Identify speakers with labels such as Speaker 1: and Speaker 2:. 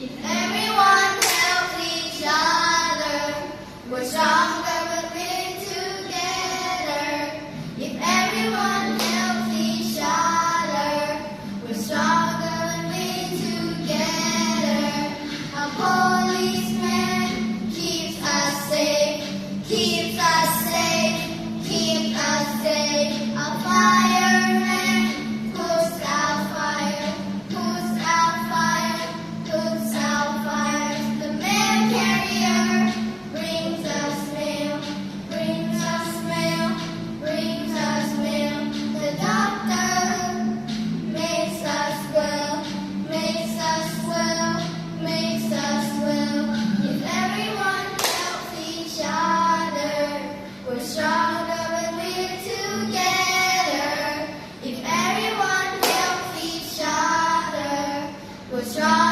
Speaker 1: If everyone helps each other, we're stronger when we're together. If everyone helps each other, we're stronger when we're together. A policeman keeps us safe, keeps us safe, keeps us safe. A fireman puts out fire, puts out fire, puts out fire. The mail carrier brings us mail, brings us mail, brings us mail. The doctor makes us well, makes us well, makes us well. If everyone helps each other, we're stronger when we're together. If everyone helps each other, we're stronger.